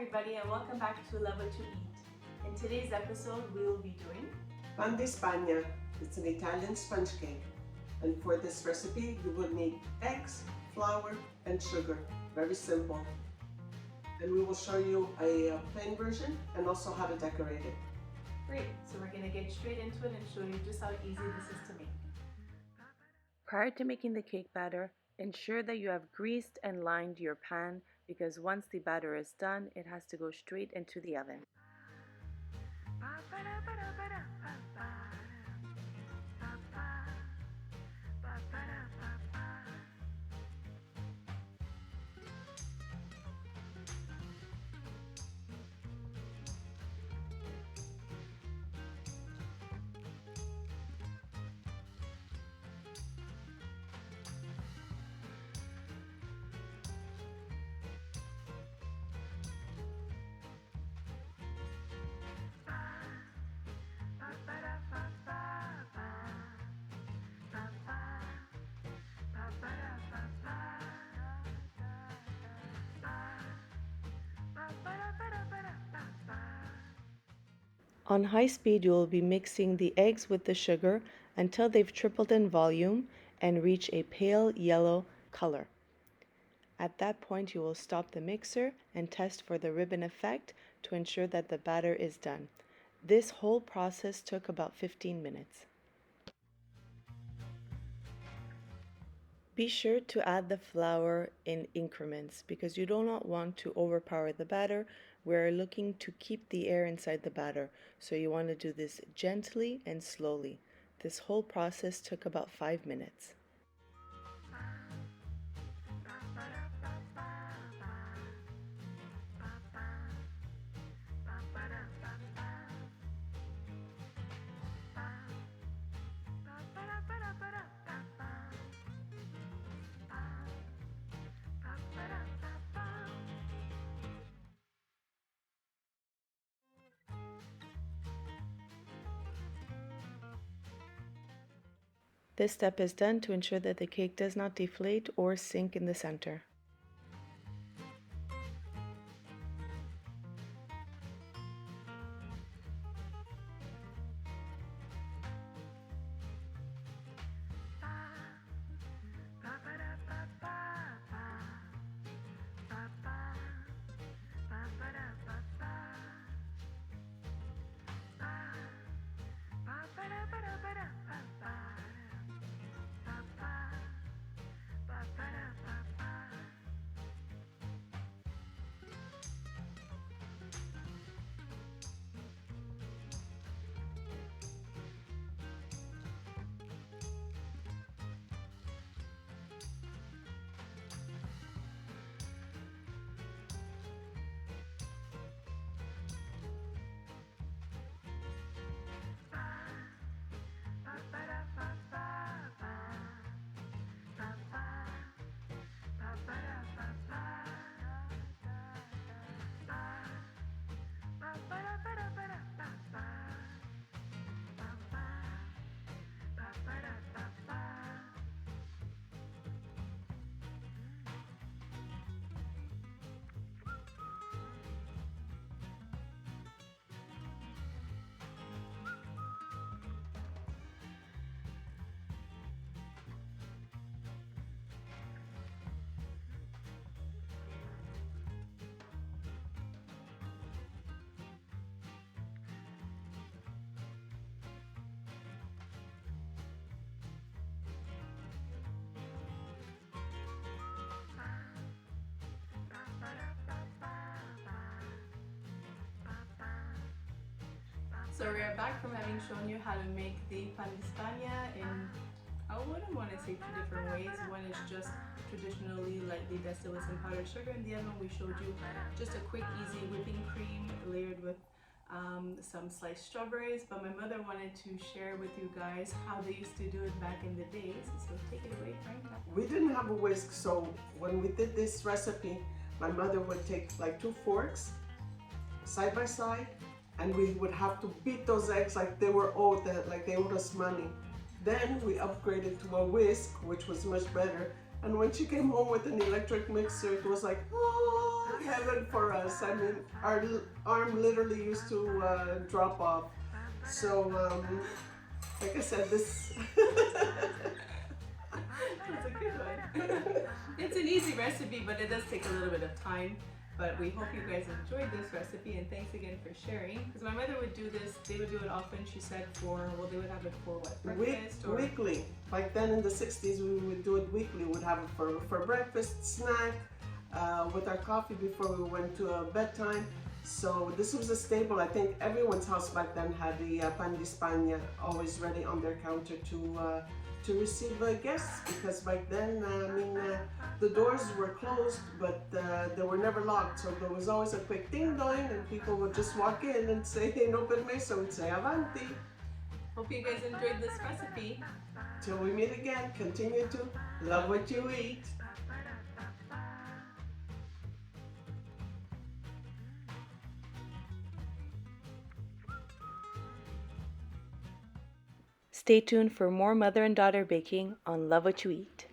everybody, and welcome back to Love What You Eat. In today's episode, we will be doing Pan di Spagna. It's an Italian sponge cake. And for this recipe, you will need eggs, flour, and sugar. Very simple. And we will show you a plain version and also how to decorate it. Great, so we're going to get straight into it and show you just how easy this is to make. Prior to making the cake batter, ensure that you have greased and lined your pan because once the batter is done, it has to go straight into the oven. On high speed, you will be mixing the eggs with the sugar until they've tripled in volume and reach a pale yellow color. At that point, you will stop the mixer and test for the ribbon effect to ensure that the batter is done. This whole process took about 15 minutes. Be sure to add the flour in increments because you do not want to overpower the batter. We're looking to keep the air inside the batter, so you want to do this gently and slowly. This whole process took about 5 minutes. This step is done to ensure that the cake does not deflate or sink in the center. So we are back from having shown you how to make the pan di Spagna in, I wouldn't want to say two different ways. One is just traditionally lightly dusted with some powdered sugar, and the other one we showed you just a quick easy whipping cream layered with some sliced strawberries. But my mother wanted to share with you guys how they used to do it back in the days. So take it away, Frank. We didn't have a whisk, so when we did this recipe, my mother would take like 2 forks side by side, and we would have to beat those eggs like they were owed, like they owed us money. Then we upgraded to a whisk, which was much better. And when she came home with an electric mixer, it was like, oh, heaven for us. I mean, our arm literally used to drop off. So, like I said, this That's a good one. It's an easy recipe, but it does take a little bit of time. But we hope you guys enjoyed this recipe, and thanks again for sharing. Because my mother would do this, they would do it often, she said, they would have it for what, breakfast? weekly. Like then in the 60s, we would do it weekly. We'd have it for breakfast, snack, with our coffee before we went to bedtime. So this was a staple. I think everyone's house back then had the pan di Spagna always ready on their counter to receive guests, because back then, the doors were closed, but they were never locked. So there was always a quick ding dong, and people would just walk in and say, "Hey, no permesso," we'd say "Avanti." Hope you guys enjoyed this recipe. Till we meet again, continue to love what you eat. Stay tuned for more mother and daughter baking on Love What You Eat.